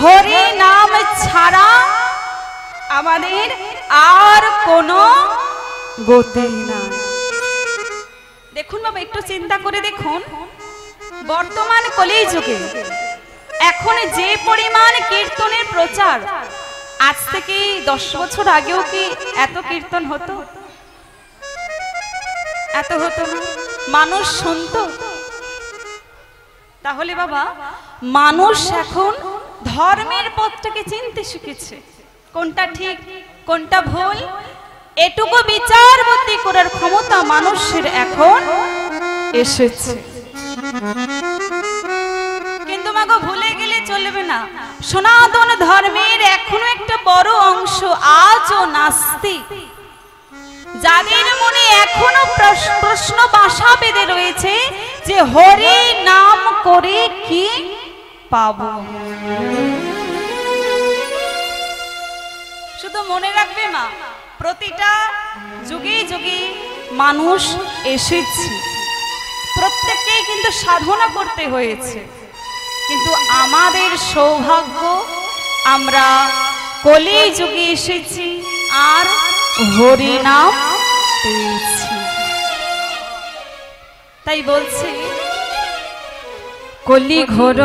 হরি নাম ছাড়া আমাদের আর কোনো গতি নাই। দেখুন বাবা, একটু চিন্তা করে দেখুন, বর্তমান কলিযুগে এখন যে পরিমাণ কীর্তনের প্রচার, আজ থেকে 10 বছর আগেও কি এত কীর্তন হতো? এত হতো না, মানুষ শুনতো? তাহলে বাবা, মানুষ এখন ধর্মের পথটাকে চিনতে শিখেছে, কোনটা ঠিক কোনটা ভুল এটুকু বিচার বুদ্ধি করার ক্ষমতা মানুষের এখন এসেছে। কিন্তু মাগো, ভুলে গেলে চলবে না, সনাতন ধর্মের এখনো একটা বড় অংশ আজও নাস্তিক, যাদের মনে এখনো প্রশ্ন বাসা বেঁধে রয়েছে যে হরি নাম করে কি পাবো। শুধু মনে রাখবে মা, প্রতিটা যুগে যুগে মানুষ এসেছে, প্রত্যেককেই কিন্তু সাধনা করতে হয়েছে, কিন্তু আমাদের সৌভাগ্য আমরা কলি যুগে এসেছি আর হরি নাম পেয়েছি। তাই বলছি, কলি ঘোর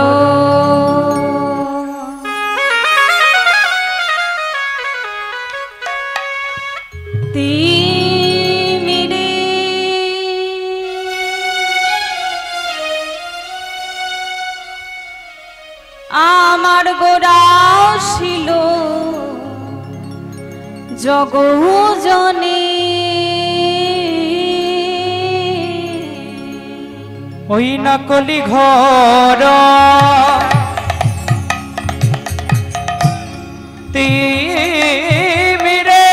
তিমিরে আমার গোরা ছিল জগজনে, ওই না কলি ঘর তিমিরে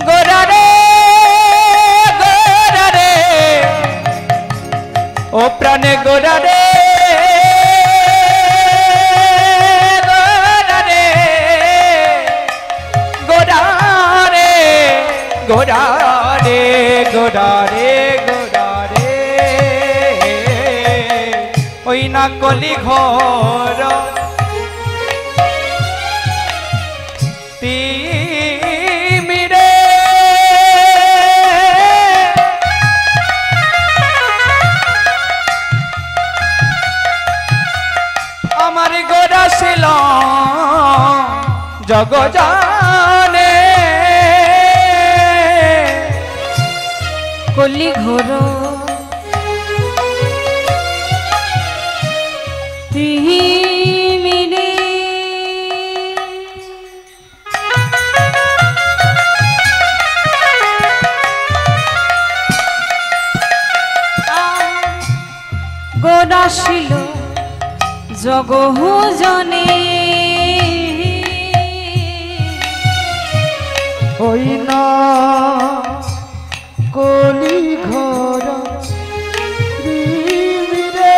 গোরারে গোরারে ও প্রাণে গোরারে গোরারে গোরারে গোরারে ওই না কলি ঘর তিমিরে আমার গোরা ছিল জগজানে, কলি ঘোর তিমিরে গোরা ছিল জগজনে, ওই না কলি ঘর তিমিরে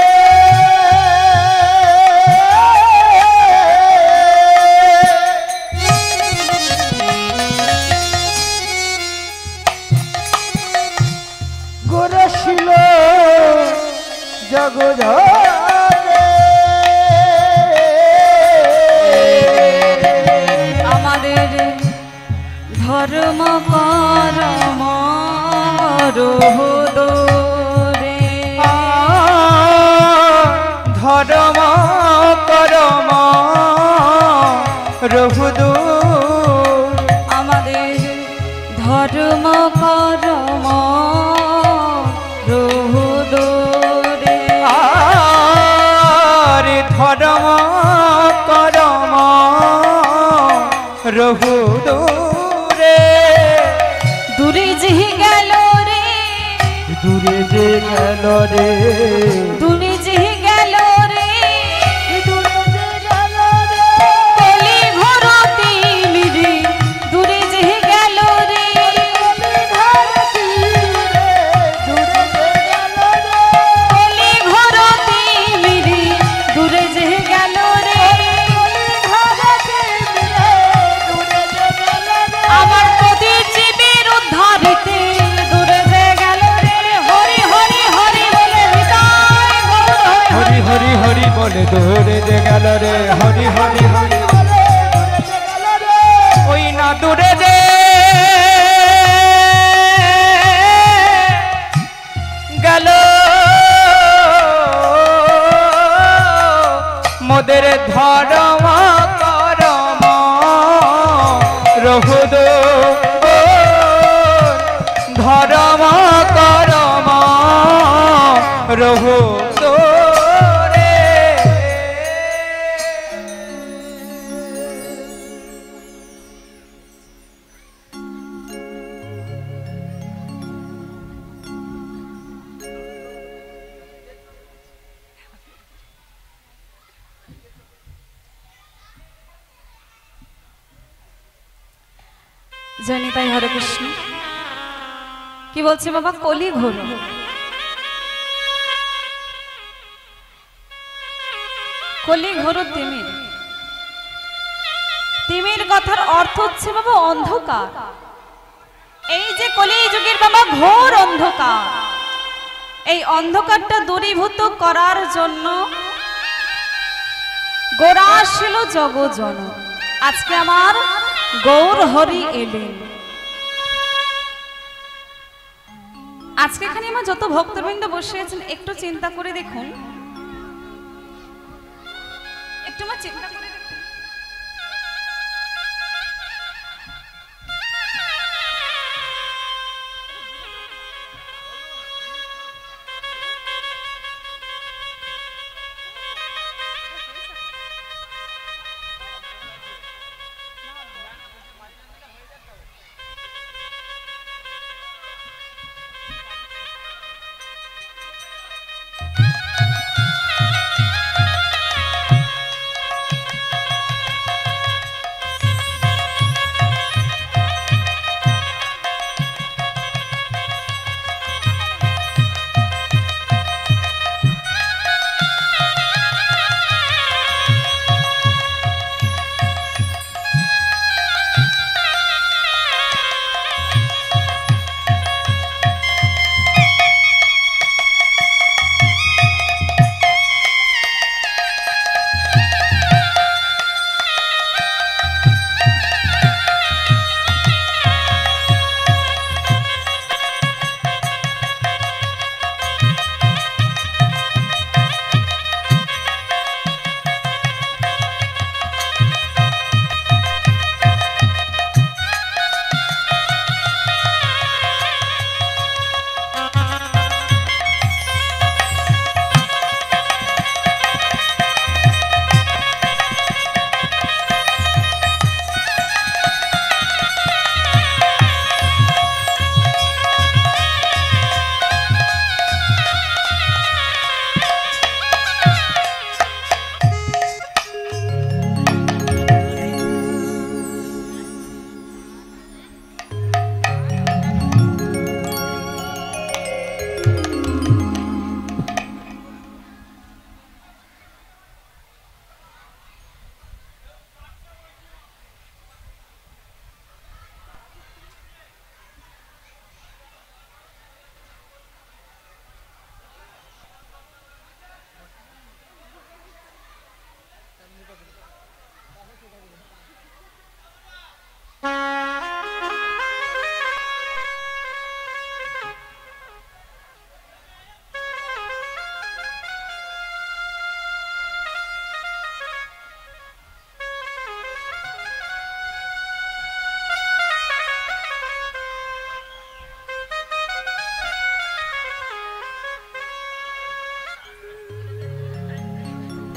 গোরা ছিল জগজনে, আমাদের ধর্ম করম রোদরে, ধর্ম করম রহুদু, আমাদের ধর্ম করম রোদরে, আরে ধর্ম করম রহুদু রে, দূরে যে গেল রে, দূরে যে গেল রে, দূরে যে গেল রে, দূরে যে গেল রে, কলি ঘোর তিমিরে, দূরে যে গেল রে, দূরে যে গেল রে, কলি ঘোর তিমিরে, দূরে যে গেল রে, আমার প্রদীপ জীবের উদ্ধারিতে দূরে যে গেল রে, হরি হরি হরি বলে বলে দূরে যে গেল রে হরি হরি হরি বলে দূরে যে গেল রে ওই না দূরে যে গেল মোদের ধর্ম করম রহুদ ধর্ম করম রহুদ রে জয় নিতাই হরে কৃষ্ণ। কি বলছে বাবা? কলি ঘোর, কলি ঘোর তিমির। তিমির কথার অর্থ হচ্ছে বাবা অন্ধকার। এই যে কলি যুগের বাবা ঘোর অন্ধকার, এই অন্ধকারটা দূরীভূত করার জন্য গোরা আসিল জগজন। আজকে আমার গৌর হরি এলেন। আজকে এখানে আমার যত ভক্তবৃন্দ বসে আছেন একটু চিন্তা করে দেখুন, একটু আমার চিন্তা করে দেখুন।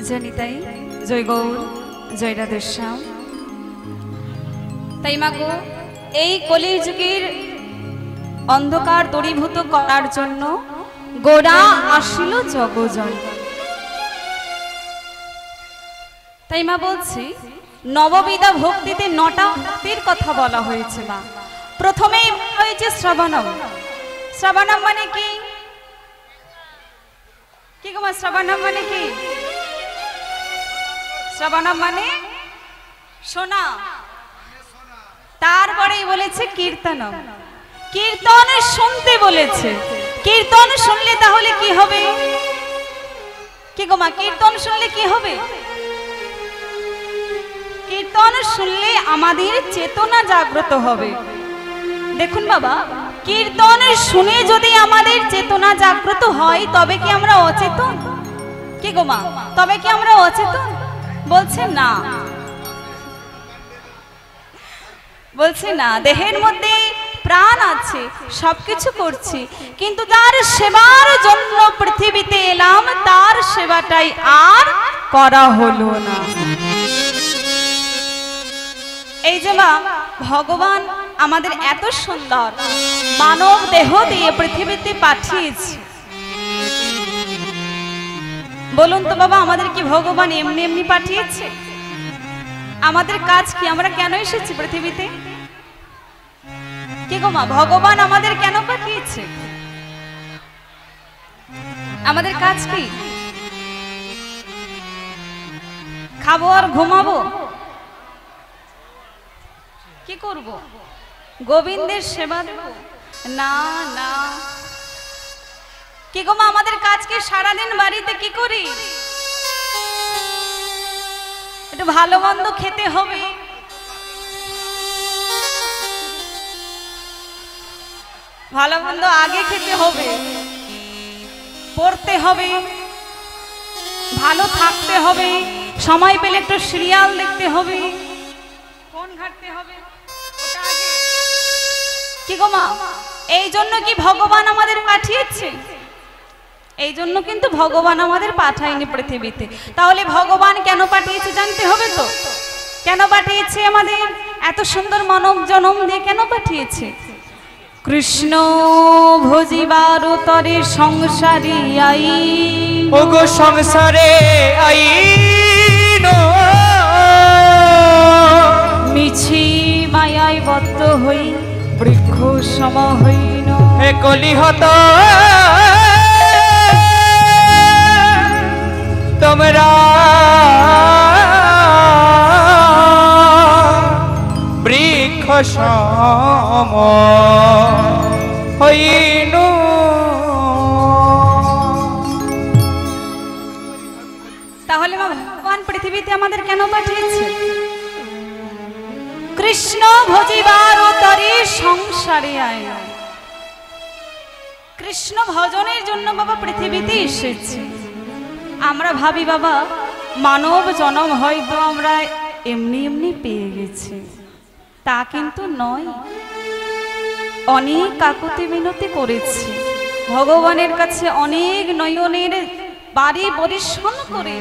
জয় নিতাই, জয় গৌর, জয় রাধেশ্যাম। তাই মাগো, এই কলিযুগের অন্ধকার দূরীভূত করার জন্য গোরা আসিল জগজন। তাই মা বলছি, নববিধা ভক্তিতে 9টা ভক্তির কথা বলা হয়েছে মা। প্রথমেই হয়েছে শ্রবণম। শ্রবণম মানে কি? কি গো মা, শ্রবণম মানে কি? শ্রবণম মানে শোনা। তারপরেই বলেছে কীর্তনম, কীর্তন শুনতে বলেছে। কীর্তন শুনলে তাহলে কি হবে? কি গো মা, কীর্তন শুনলে কি হবে? কীর্তন শুনলে আমাদের চেতনা জাগ্রত হবে। দেখুন বাবা, কীর্তন শুনে যদি আমাদের চেতনা জাগ্রত হয় তবে কি আমরা অচেতন? কি গো মা, তবে কি আমরা অচেতন? বলছে না, বলছে না। দেহের মধ্যে প্রাণ আছে, সবকিছু করছি, কিন্তু তার সেবার জন্য পৃথিবীতে এলাম, তার সেবাটাই আর করা হলো না। এই যে মা, ভগবান আমাদের এত সুন্দর মানব দেহ দিয়ে পৃথিবীতে পাঠিয়েছে। বলুন তো বাবা, আমাদের কি ভগবান এমনি এমনি পাঠিয়েছে? আমাদের কাজ কি? আমরা কেন এসেছি পৃথিবীতে? কি গো মা, ভগবান আমাদের কেন পাঠিয়েছে? আমাদের কাজ কি? খাবো আর ঘুমাবো? কি করব? গোবিন্দের সেবা দেব? না না। কি গো মা, আমাদের কাজ কি? সারাদিন বাড়িতে কি করি? একটু ভালো মন্দ খেতে হবে, ভালো মন্দ আগে খেতে হবে, পড়তে হবে, ভালো থাকতে হবে, সময় পেলে একটু সিরিয়াল দেখতে হবে, ফোন ঘাঁটতে হবে, ওটা আগে। কি গো মা, এই জন্য কি ভগবান আমাদের পাঠিয়েছে? এই জন্য কিন্তু ভগবান আমাদের পাঠায়নি পৃথিবীতে। তাহলে ভগবান কেন পাঠিয়েছে জানতে হবে তো। কেন পাঠিয়েছে আমাদের? এত সুন্দর মানব জন্ম দিয়ে কেন পাঠিয়েছে? কৃষ্ণ ভজিবার তরে সংসারে আই, ওগো সংসারে আইন, মিছি মায়ায় বদ্ধ হই, বৃক্ষ সম হইন। হে কলিহত তোমরা বৃক্ষ সম হইন। তাহলে মা, ভগবান পৃথিবীতে আমাদের কেন পাঠিয়েছে? কৃষ্ণ ভজিবার তরে সংসারে আয়। কৃষ্ণ ভজনের জন্য বাবা পৃথিবীতে এসেছে। আমরা ভাবি বাবা, মানব জন্ম হয়তো আমরা এমনি এমনি পেয়ে গেছি, তা কিন্তু নয়। অনেক কাকুতি মিনতি করেছি, ভগবানের কাছে অনেক নয়নের বাড়ি পরিশ্রম করে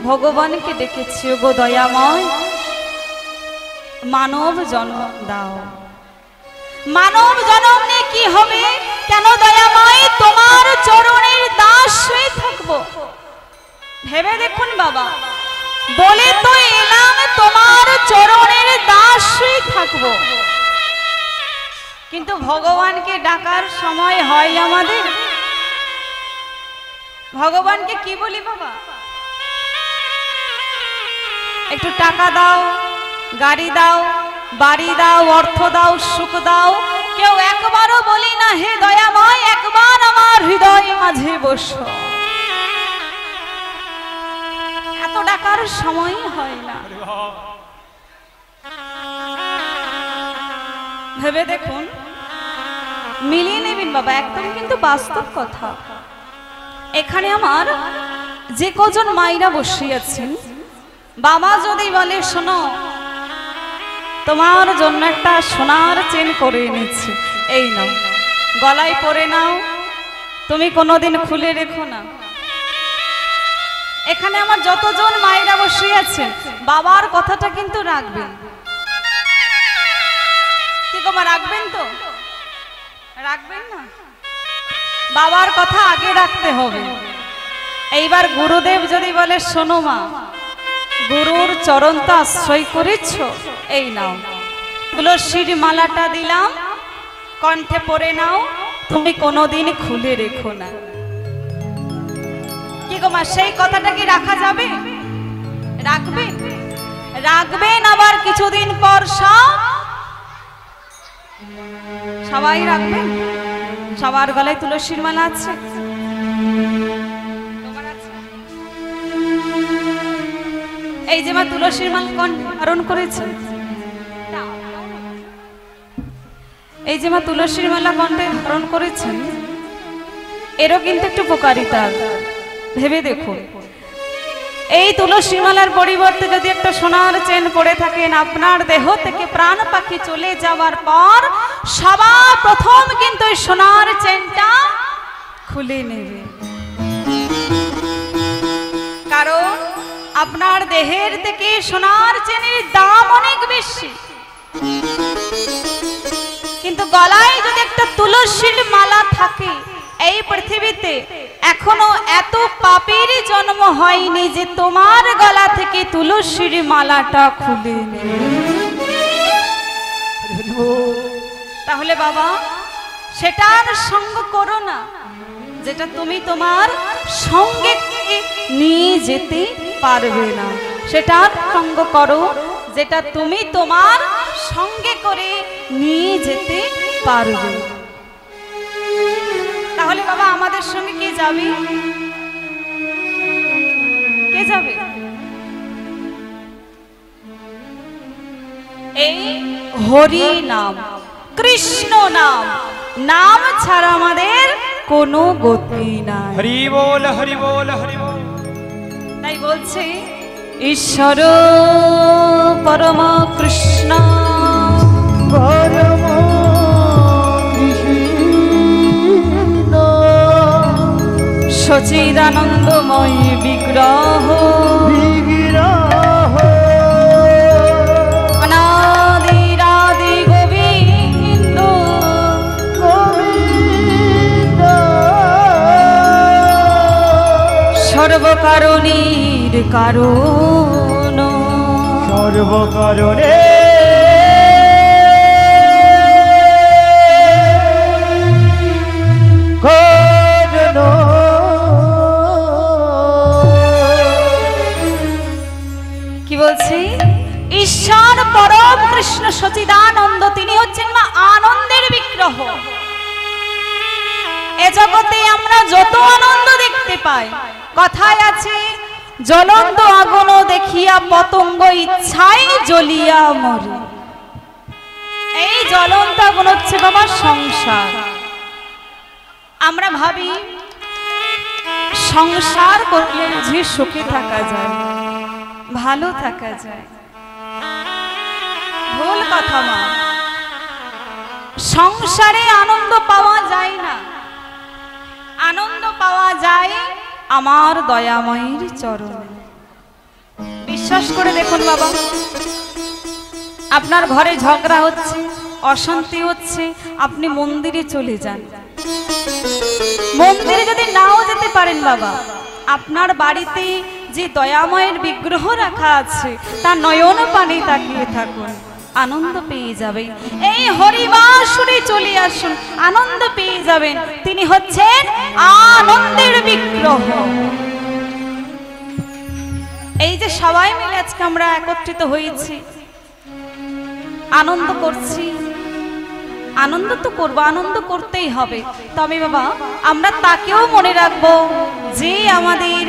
ভগবানকে ডেকেছি, ওগো দয়াময় মানব জন্ম দাও। মানব জন্ম নিয়ে কি হবে? কেন দয়াময় তোমার চরণের দাস হয়ে থাকবো? ভেবে দেখুন বাবা, বলে তো এলাম তোমার চরণের দাস হয়ে থাকবো, কিন্তু ভগবানকে ডাকার সময় হয় আমাদের? ভগবানকে কি বলি বাবা? একটু টাকা দাও, গাড়ি দাও, বাড়ি দাও, অর্থ দাও, সুখ দাও। কেউ একবারও বলি না, হে দয়াময় একবার আমার হৃদয় মাঝে বসো। এত ডাকার সময় হয় না। ভেবে দেখুন, মিলিয়ে নেবেন বাবা, একদম কিন্তু বাস্তব কথা। এখানে আমার যে কজন মায়েরা বসে আছেন, বাবা যদি বলে শোনো তোমার জন্য একটা সোনার চেন করে এনেছি, এই নাও, গলায় পরে নাও, তুমি কোনোদিন খুলে রেখো না। এখানে আমার যতজন মায়েরা বসে আছেন, বাবার কথাটা কিন্তু রাখবেন। কি গো মা, রাখবেন তো? রাখবেন না? বাবার কথা আগে রাখতে হবে। এইবার গুরুদেব যদি বলে শোনো মা, গুরুর চরণ তো আশ্রয় করেছ, এই নাও তুলসীর মালাটা দিলাম, কণ্ঠে পরে নাও, তুমি কোনোদিন খুলে রেখো না। কি গো মা, সেই কথাটা কি রাখা যাবে? রাখবেন? রাখবেন। আবার কিছুদিন পর সবাই রাখবেন? সবার গলায় তুলসীর মালা আছে? তোমার আছে? এই যে মা তুলসীর মালা ধারণ করেছেন, এই যে মা তুলসীর মালা কণ্ঠে ধারণ করেছেন, এরও কিন্তু একটু উপকারিতা ভেবে দেখুন। এই তুলসী মালার পরিবর্তে যদি একটা সোনার চেন পরে থাকেন, আপনার দেহ থেকে প্রাণ পাখি চলে যাওয়ার পর সবার প্রথম কিন্তু এই সোনার চেনটা খুলে নেবে, কারণ আপনার দেহের থেকে সোনার চেনের দাম অনেক বেশি। কিন্তু গলায় যদি একটা তুলসীর মালা থাকে, এই পৃথিবীতে এখনো এত পাপের জন্ম হয়নি যে তোমার গলা থেকে তুলসীর মালাটা খুলে নেবে। তাহলে বাবা সেটার সঙ্গ করো না যেটা তুমি তোমার সঙ্গে নিয়ে যেতে পারবে না, সেটার সঙ্গ করো যেটা তুমি তোমার সঙ্গে করে নিয়ে যেতে পারবে। তাহলে বাবা আমাদের সঙ্গে কে যাবে? কে যাবে? এই হরি নাম, কৃষ্ণ নাম, নাম ছাড়া আমাদের কোনো গতি নাই। হরি বল হরি বল হরি বল। তাই বলছে ঈশ্বর পরম কৃষ্ণ পরম কৃষ্ণ সচিদানন্দময় বিগ্রহ বিগ্রহ অনাদিরাদি গোবিন্দ গোবিন্দ সর্বকারণীর কারণ সর্বকারণে কি বলছি? ঈশ্বর পরম কৃষ্ণ সচিদানন্দ, তিনি হচ্ছেন মা আনন্দের বিগ্রহ। এ জগতে আমরা যত আনন্দ দেখতে পাই, কথায় আছে জ্বলন্ত আগুন দেখিয়া পতঙ্গ ইচ্ছায় জ্বলিয়া মরে। এই জ্বলন্ত আগুন হচ্ছে বাবা সংসার। আমরা ভাবি সংসার করলে বুঝি সুখে থাকা যায়, ভালো থাকা যায়। ভুল কথা মা, সংসারে আনন্দ পাওয়া যায় না, আনন্দ পাওয়া যায় আমার দয়াময়ের চরণে। বিশ্বাস করে দেখুন বাবা, আপনার ঘরে ঝগড়া হচ্ছে, অশান্তি হচ্ছে, আপনি মন্দিরে চলে যান। মন্দিরে যদি নাও যেতে পারেন বাবা, আপনার বাড়িতে যে দয়াময়ের বিগ্রহ রাখা আছে তার নয়ন পানে তাকিয়ে থাকুন, আনন্দ পেয়ে যাবেন। এই হরিবাসরে চলে আসুন, আনন্দ পেয়ে যাবেন। তিনি হচ্ছেন আনন্দের বিগ্রহ। এই যে সবাই মিলে আজকে আমরা একত্রিত হয়েছি, আনন্দ করছি, আনন্দ তো করবো, আনন্দ করতেই হবে। তবে বাবা আমরা তাকেও মনে রাখবো যে আমাদের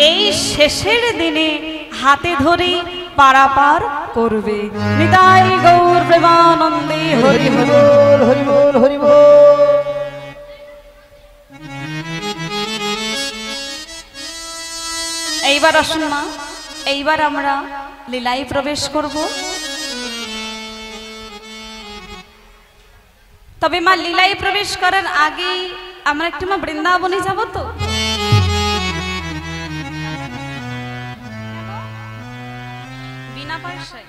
এই শেষের দিনে হাতে ধরে পারাপার করবে। নিতাই গৌর প্রেমানন্দে হরি হরি বল হরি বল হরি বল। এইবার আসুন মা, এইবার আমরা লীলায় প্রবেশ করব। তবে মা লীলায় প্রবেশ করার আগে আমরা একটু মা বৃন্দাবনে যাব তো। বিনা পয়সায়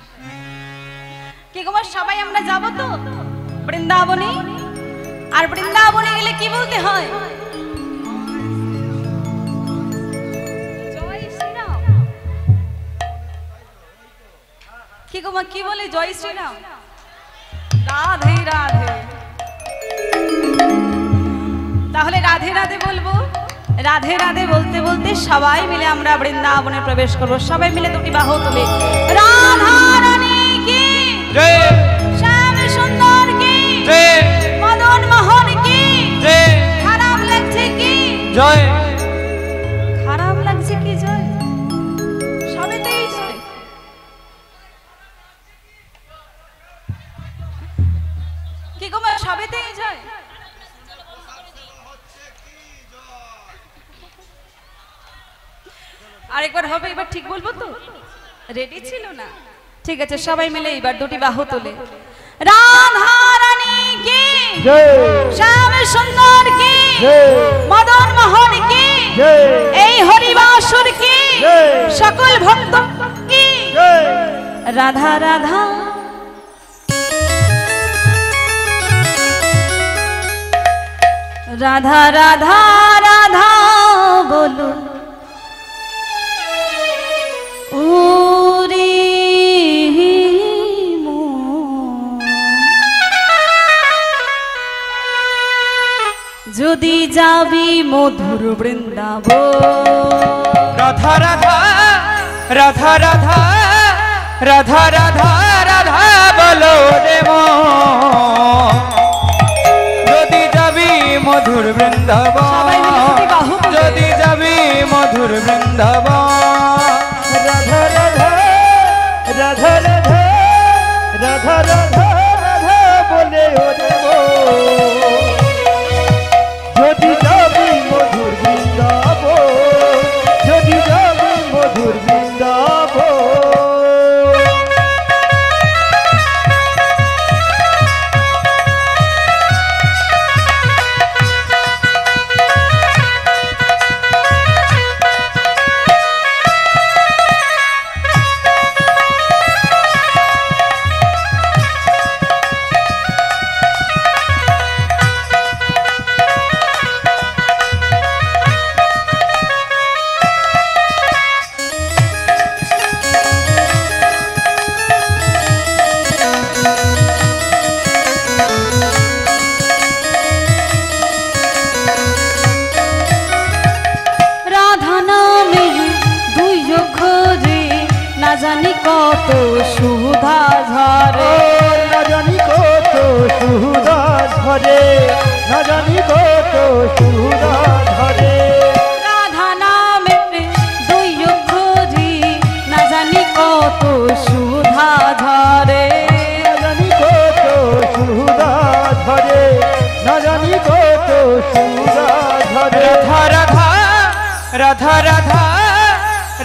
কি গো মা, সবাই আমরা যাব তো বৃন্দাবনে? আর বৃন্দাবনে গেলে কি বলতে হয়? জয় শ্রীরাম। কি গো মা, কি বলে? জয় শ্রীরাম, রাধে রাধে। তাহলে রাধে রাধে বলবো। রাধে রাধে বলতে বলতে সবাই মিলে আমরা বৃন্দাবনে প্রবেশ করবো। সবাই মিলে দুটি বাহু তুলে রাধা রানী কি জয়, শ্যাম সুন্দর কি জয়, মদন মোহন কি জয়, খারাপ লাগছে কি জয়, খারাপ লাগছে কি জয়? সবেতেই জয়। আরেকবার হবে, এবার ঠিক বলবো তো? রেডি ছিল না? ঠিক আছে, সবাই মিলে এবার দুটি বাহু তোলে। রাধা রানী কি জয়, শ্যাম সুন্দর কি জয়, মদন মোহন কি জয়, এই হরিবাসুর কি জয়, সকল ভক্ত কি জয়। রাধা রাধা রাধা রাধা রাধা বলো ওরে মন। যদি যাবি মধুর বৃন্দাবন রাধা রাধা রাধা রাধা রাধা রাধা রাধা বলো রে মন। যদি যাবি মধুর বৃন্দাবন, সবাই মিলে দুটি বাহু তুলে। যদি যাবি মধুর বৃন্দাবন। রাধা রাধা রাধা রাধা রাধা রাধা রাধা বলে ওরে ও, যদি যাবি মধুর বৃন্দাবন, যদি যাবি মধুর বৃন্দাবন। রাধা নামে দুই অক্ষরে না জানি কত সুধা ঝরে। না জানি কত সুধা ধরে, না জানি কত সুধা ধরে। রাধা নামে দুই অক্ষরে না জানি কত সুধা ঝরে। না জানি কত সুধা ধরে, না জানি কত সুধা ধরে। রাধা রাধা রাধা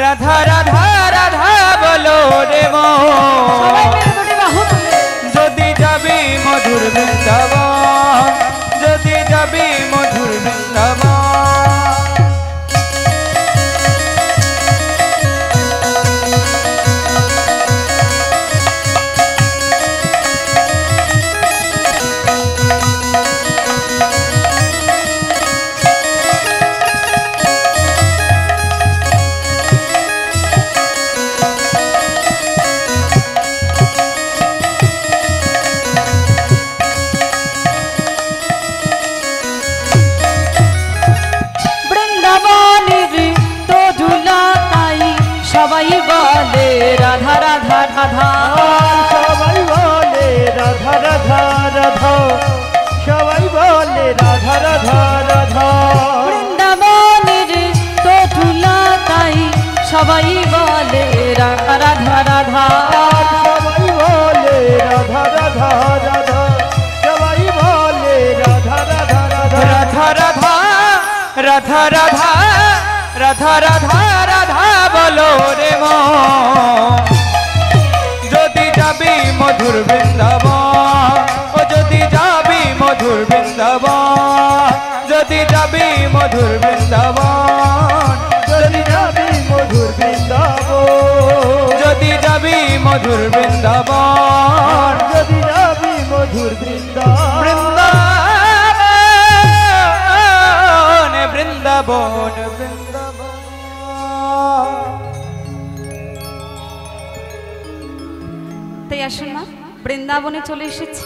রাধা রাধা রাধা বলো রে সবাই মন। মিলে দুটি বাহু তুলে। যদি যাবি মধুর বৃন্দাবন, যদি যাবি মধুর বৃন্দাবন। বৃন্দাবনের তো ঝুলা তাই সবাই বলে রাধা রাধা রাধা। সবাই বলে রাধা রাধা রাধা, সবাই বলে রাধা রাধা রাধা। বৃন্দাবনের তো ঝুলা তাই সবাই বলে রাধা রাধা রাধা। সবাই বলে রাধা রাধা রাধা, সবাই বলে রাধা রাধা রাধা। রাধা রাধা রাধা রাধা রাধা রাধা রাধা বলো রে মন। যদি যাবি মধুর বৃন্দাবন, ও যদি যাবি মধুর বৃন্দাবন, যদি যাবি মধুর বৃন্দাবন, যদি যাবি মধুর বৃন্দাবন, যদি যাবি মধুর বৃন্দাবন। যদি যাবি মধুর বৃন্দাবন। বৃন্দাবন বৃন্দাবন বৃন্দাবন। তাই আসুন না, বৃন্দাবনে চলে এসেছি,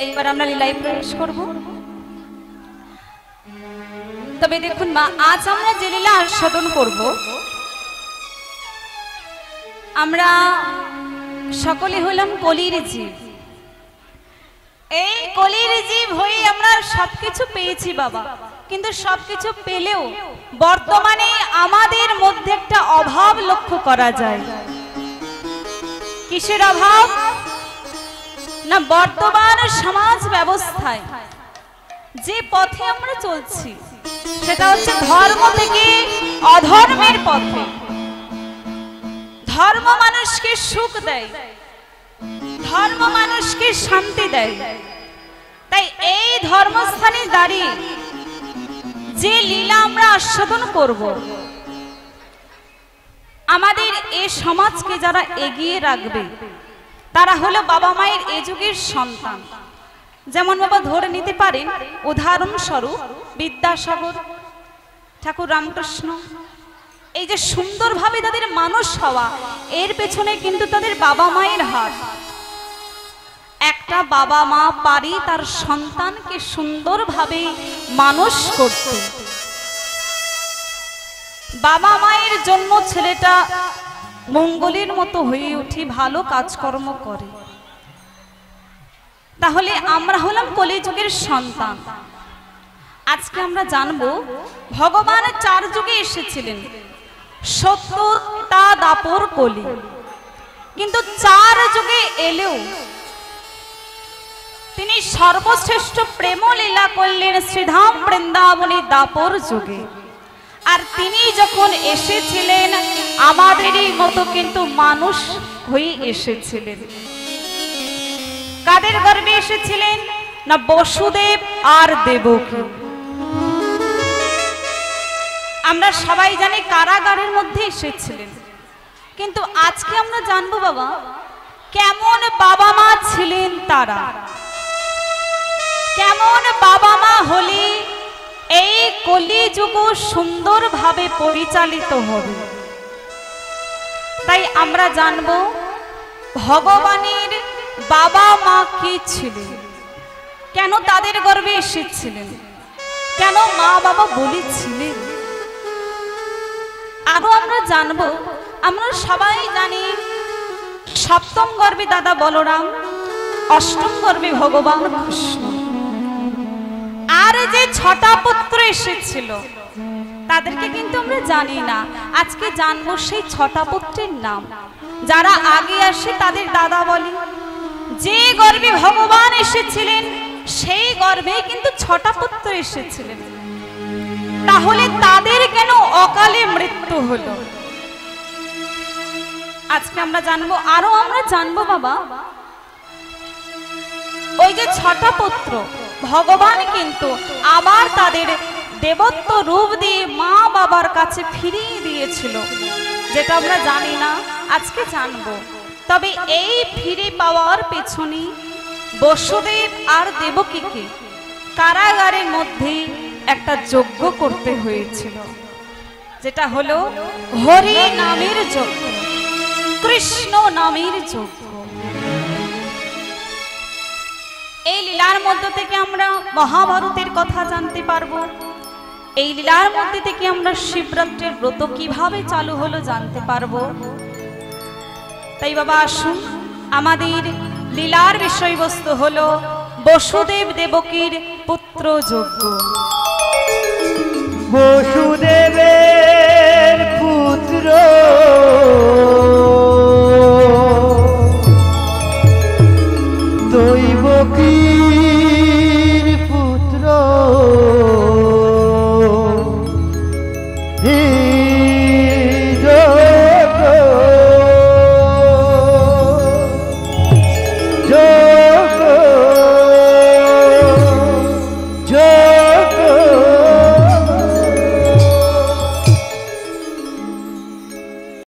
এইবার আমরা লীলায় প্রবেশ করব। তবে দেখুন মা, আজ আমরা যে লীলা আস্বাদন করব, আমরা সকলে হলাম কলির জীব। এই কলির জীব হয়ে আমরা সবকিছু পেয়েছি বাবা, কিন্তু সবকিছু পেলেও বর্তমানে আমাদের মধ্যে একটা অভাব লক্ষ্য করা যায়। কিসের অভাব? না, বর্তমান সমাজ ব্যবস্থায় যে পথে আমরা চলছি সেটা হচ্ছে ধর্ম থেকে অধর্মের পথে। ধর্ম মানুষকে সুখ দেয়, ধর্ম মানুষকে শান্তি দেয়। তাই এই ধর্মস্থানে দাঁড়িয়ে যে লীলা আমরা আস্বাদন করব, আমাদের এই সমাজকে যারা এগিয়ে রাখবে তারা হলো বাবা মায়ের এ যুগের সন্তান। যেমন বাবা ধরে নিতে পারেন উদাহরণস্বরূপ বিদ্যাসাগর, ঠাকুর রামকৃষ্ণ, এই যে সুন্দরভাবে তাদের মানুষ হওয়া, এর পেছনে কিন্তু তাদের বাবা মায়ের হাত। একটা বাবা মা পারি তার সন্তানকে সুন্দরভাবে মানুষ করতে। বাবা মায়ের জন্য ছেলেটা মঙ্গলের মতো হয়ে উঠে ভালো কাজকর্ম করে। তাহলে আমরা হলাম কলিযুগের সন্তান। আজকে আমরা জানবো ভগবান 4 যুগে এসেছিলেন, সত্য, তা, দাপর, কলি। কিন্তু 4 যুগে এলেও তিনি সর্বশ্রেষ্ঠ প্রেম লীলা করলেন শ্রীধাম বৃন্দাবনে দাপর যুগে। আর তিনি যখন এসেছিলেন আমাদেরই মতো কিন্তু মানুষ হয়ে এসেছিলেন। কাদের গর্ভে এসেছিলেন? না বসুদেব আর দেবকী। আমরা সবাই জানি কারাগারের মধ্যে এসেছিলেন। কিন্তু আজকে আমরা জানবো বাবা কেমন বাবা মা ছিলেন তারা, কেমন বাবা মা হলে এই কলিযুগ সুন্দরভাবে পরিচালিত হবে। তাই আমরা জানবো ভগবানের বাবা মা কি ছিলেন, কেন তাদের গর্ভে এসেছিলেন, কেন মা বাবা বলেছিলেন। আরো আমরা জানবো, আমরা সবাই জানি সপ্তম গর্ভে দাদা বলরাম, অষ্টম গর্ভে ভগবান কৃষ্ণ। আর যে 6টা পুত্র এসেছিল তাদেরকে কিন্তু আমরা জানি না। আজকে জানবো সেই 6টা পুত্রের নাম। যারা আগে আসে তাদের দাদা বলে। যে গর্ভে ভগবান এসেছিলেন সেই গর্ভে কিন্তু 6টা পুত্র এসেছিলেন। তাহলে তাদের কেন অকালে মৃত্যু হলো? আজকে আমরা জানবো। আরো আমরা জানবো বাবা ওই যে 6টা পুত্র ভগবান কিন্তু আবার তাদের দেবত্ব রূপ দিয়ে মা বাবার কাছে ফিরিয়ে দিয়েছিল, যেটা আমরা জানি না, আজকে জানবো। তবে এই ফিরে পাওয়ার পেছনে বসুদেব আর দেবকীকে কারাগারের মধ্যে একটা যজ্ঞ করতে হয়েছিল, যেটা হলো হরি নামের যজ্ঞ, কৃষ্ণ নামের যজ্ঞ। এই লীলার মধ্য থেকে আমরা মহাভারতের কথা জানতে পারবো। এই লীলার মধ্যে থেকে আমরা শিবরাত্রির ব্রত কিভাবে চালু হলো জানতে পারবো। তাই বাবা আসুন, আমাদের লীলার বিষয়বস্তু হলো বসুদেব দেবকীর পুত্র যজ্ঞ।